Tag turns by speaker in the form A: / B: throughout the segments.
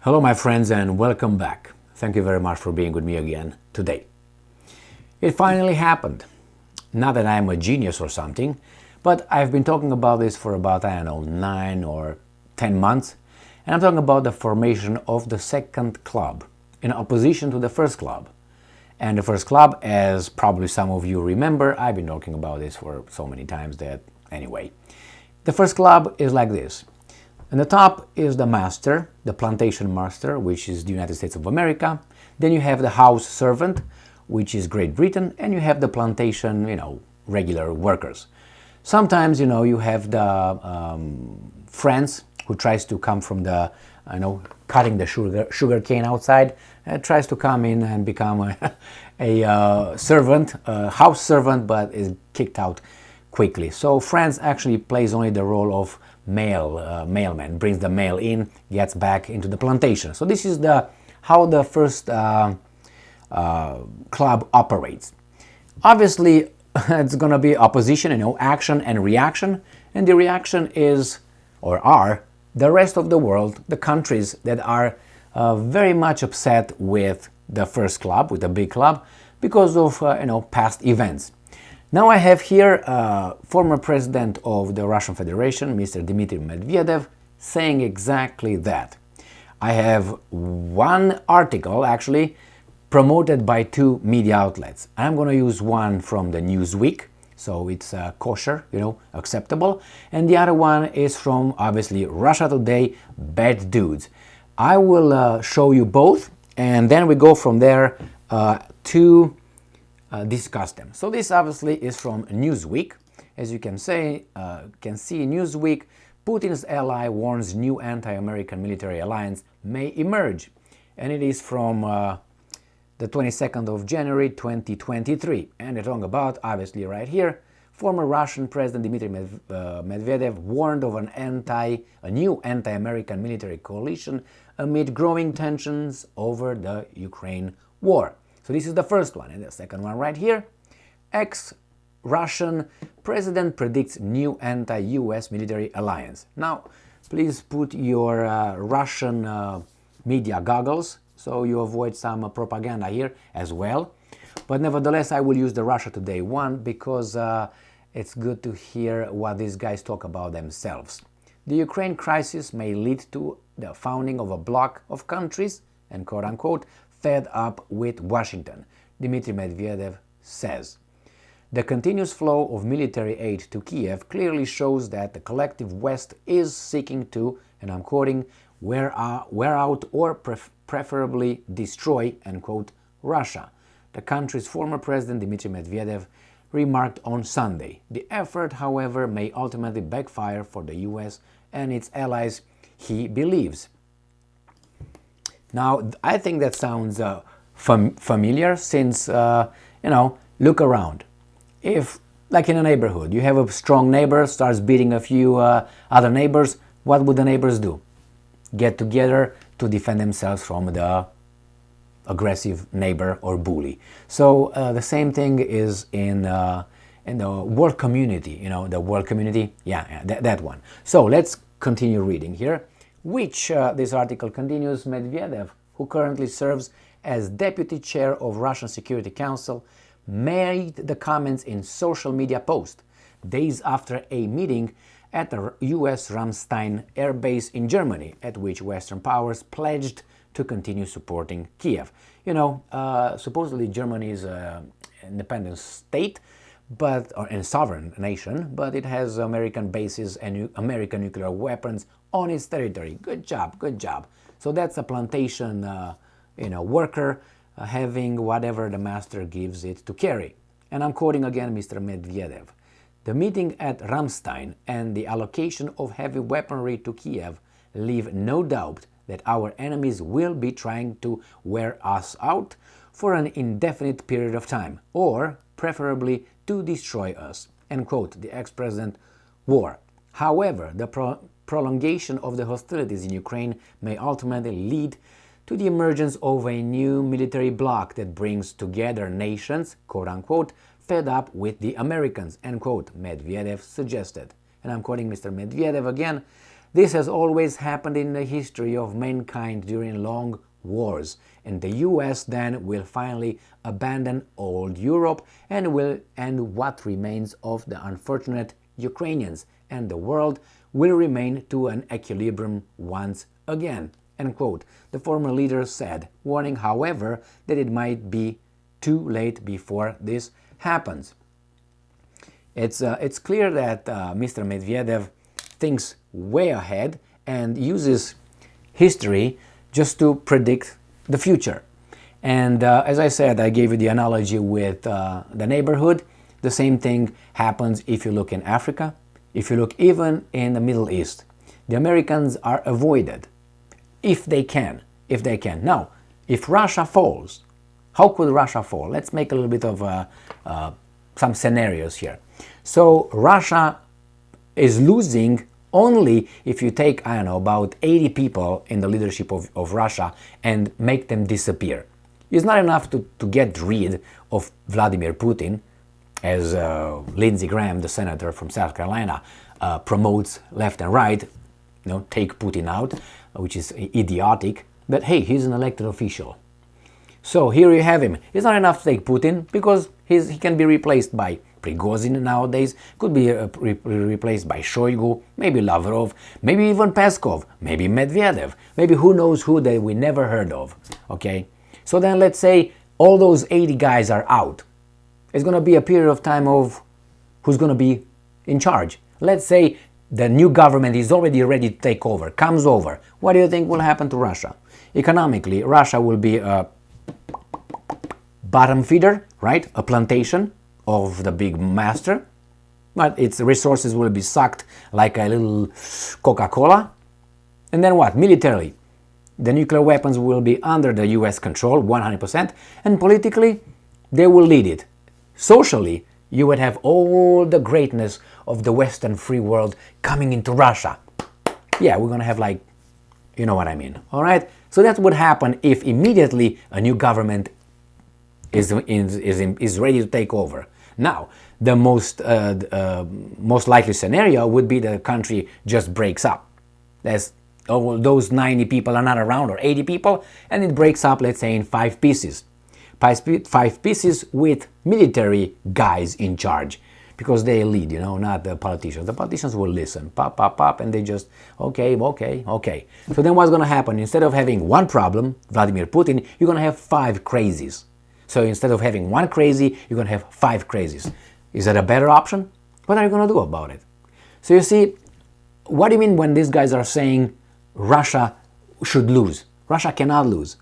A: Hello my friends and welcome back. Thank you very much for being with me again today. It finally happened. Not that I'm a genius or something, but I've been talking about this for about, 9 or 10 months, and I'm talking about the formation of the second club in opposition to the first club. And the first club, as probably some of you remember, I've been talking about this for so many times that anyway. The first club is like this. On the top is the master, the plantation master, which is the United States of America. Then you have the house servant, which is Great Britain, and you have the plantation, regular workers. Sometimes, you have the France, who tries to come from the, cutting the sugar cane outside, tries to come in and become a servant, a house servant, but is kicked out quickly. So France actually plays only the role of mailman, brings the mail in, gets back into the plantation. So this is how the first club operates. Obviously, it's going to be opposition, action and reaction, and the reaction is, or are, the rest of the world, the countries that are very much upset with the first club, with the big club, because of past events. Now I have here former president of the Russian Federation, Mr. Dmitry Medvedev, saying exactly that. I have one article actually promoted by two media outlets. I'm going to use one from the Newsweek, so it's kosher, acceptable, and the other one is from obviously Russia Today, Bad Dudes. I will show you both, and then we go from there to discuss them. So this obviously is from Newsweek. As you can see Newsweek, Putin's ally warns new anti-American military alliance may emerge. And it is from the 22nd of January 2023. And they're talking about, obviously right here, former Russian President Dmitry Medvedev warned of a new anti-American military coalition amid growing tensions over the Ukraine war. So this is the first one, and the second one right here. Ex-Russian president predicts new anti-US military alliance. Now, please put your Russian media goggles so you avoid some propaganda here as well. But nevertheless, I will use the Russia Today one because it's good to hear what these guys talk about themselves. The Ukraine crisis may lead to the founding of a bloc of countries and quote-unquote fed up with Washington, Dmitry Medvedev says. The continuous flow of military aid to Kiev clearly shows that the collective West is seeking to, and I'm quoting, wear out or preferably destroy, end quote, Russia. The country's former president Dmitry Medvedev remarked on Sunday. The effort, however, may ultimately backfire for the US and its allies, he believes. Now, I think that sounds familiar since, look around. If, like in a neighborhood, you have a strong neighbor, starts beating a few other neighbors, what would the neighbors do? Get together to defend themselves from the aggressive neighbor or bully. So the same thing is in the world community, the world community, that one. So let's continue reading here. Which, this article continues, Medvedev, who currently serves as deputy chair of Russian Security Council, made the comments in social media post days after a meeting at the US Ramstein air base in Germany, at which Western powers pledged to continue supporting Kiev. Supposedly Germany is an independent state, but a sovereign nation, but it has American bases and American nuclear weapons on its territory. Good job, good job. So that's a plantation, worker having whatever the master gives it to carry. And I'm quoting again Mr. Medvedev. The meeting at Ramstein and the allocation of heavy weaponry to Kiev leave no doubt that our enemies will be trying to wear us out for an indefinite period of time, or preferably to destroy us, end quote, the ex-president war. However, the prolongation of the hostilities in Ukraine may ultimately lead to the emergence of a new military bloc that brings together nations, quote-unquote, fed up with the Americans, end quote, Medvedev suggested. And I'm quoting Mr. Medvedev again, This has always happened in the history of mankind during long wars, and the US then will finally abandon old Europe and will end what remains of the unfortunate Ukrainians, and the world will remain to an equilibrium once again. End quote. The former leader said, warning, however, that it might be too late before this happens. It's clear that Mr. Medvedev thinks way ahead and uses history just to predict the future. And as I said, I gave you the analogy with the neighborhood. The same thing happens if you look in Africa, if you look even in the Middle East. The Americans are avoided if they can. Now, if Russia falls, how could Russia fall? Let's make a little bit of some scenarios here. So Russia is losing only if you take, I don't know, about 80 people in the leadership of Russia and make them disappear. It's not enough to get rid of Vladimir Putin, as Lindsey Graham, the senator from South Carolina, promotes left and right, take Putin out, which is idiotic. But hey, he's an elected official. So here you have him. It's not enough to take Putin because he can be replaced by Prigozhin nowadays, could be replaced by Shoigu, maybe Lavrov, maybe even Peskov, maybe Medvedev, maybe who knows who that we never heard of. Okay, so then let's say all those 80 guys are out. It's going to be a period of time of who's going to be in charge. Let's say the new government is already ready to take over, comes over. What do you think will happen to Russia? Economically, Russia will be a bottom feeder, right? A plantation of the big master, but its resources will be sucked like a little Coca-Cola. And then what? Militarily, the nuclear weapons will be under the US control 100%, and politically, they will lead it. Socially, you would have all the greatness of the Western free world coming into Russia. Yeah, we're gonna have like, you know what I mean, all right? So that would happen if immediately a new government is ready to take over. Now, the most likely scenario would be the country just breaks up. Those 90 people are not around, or 80 people, and it breaks up, let's say, in 5 pieces. 5 pieces with military guys in charge, because they lead, not the politicians. The politicians will listen, pop, and they just, okay. So then what's going to happen? Instead of having one problem, Vladimir Putin, you're going to have 5 crazies. So instead of having one crazy, you're going to have 5 crazies. Is that a better option? What are you going to do about it? So you see, what do you mean when these guys are saying Russia should lose? Russia cannot lose.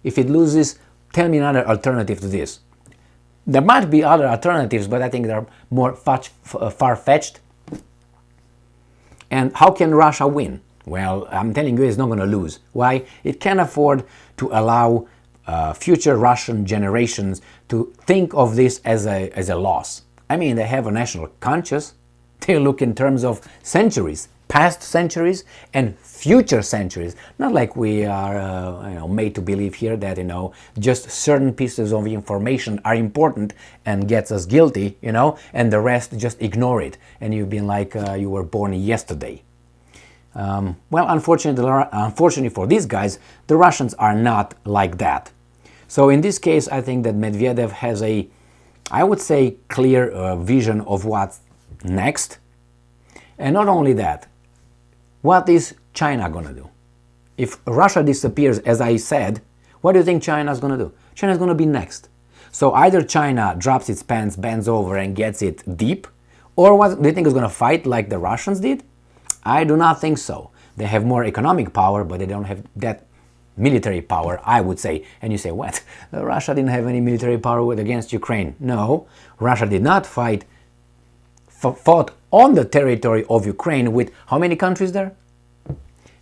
A: If it loses, tell me another alternative to this. There might be other alternatives, but I think they're more far-fetched. And how can Russia win? Well, I'm telling you, it's not going to lose. Why? It can't afford to allow future Russian generations to think of this as a loss. I mean, they have a national conscience. They look in terms of centuries, past centuries and future centuries. Not like we are made to believe here that just certain pieces of information are important and gets us guilty, and the rest just ignore it. And you've been like you were born yesterday. Well, unfortunately for these guys, the Russians are not like that. So in this case, I think that Medvedev has I would say, clear vision of what's next. And not only that, what is China going to do? If Russia disappears, as I said, what do you think China is going to do? China is going to be next. So either China drops its pants, bends over and gets it deep, or what do you think is going to fight like the Russians did? I do not think so. They have more economic power, but they don't have that military power, I would say. And you say, what? Russia didn't have any military power against Ukraine. No, Russia did not fought on the territory of Ukraine with how many countries there?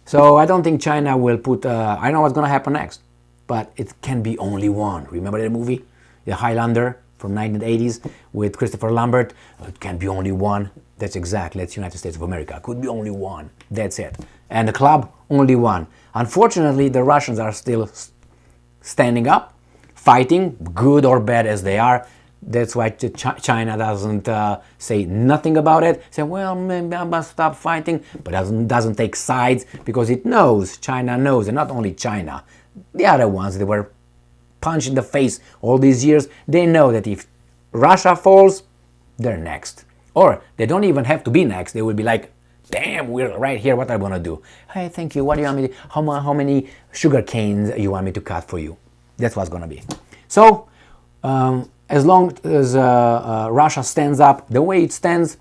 A: So I don't think China will put, I know what's going to happen next, but it can be only one. Remember that movie, The Highlander from 1980s with Christopher Lambert? It can be only one. That's exactly, that's United States of America. Could be only one. That's it. And the club, only one. Unfortunately, the Russians are still standing up, fighting, good or bad as they are. That's why China doesn't say nothing about it. Say, well, maybe I must stop fighting, but doesn't take sides, because it knows, China knows, and not only China, the other ones that were punched in the face all these years, they know that if Russia falls, they're next. Or they don't even have to be next. They will be like, damn, we're right here, what I want to do? Hey, thank you, what do you want me to, how many sugar canes you want me to cut for you? That's what's going to be. So, as long as Russia stands up the way it stands,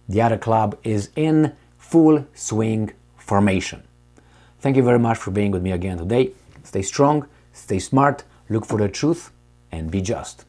A: the other club is in full swing formation. Thank you very much for being with me again today. Stay strong, stay smart, look for the truth, and be just.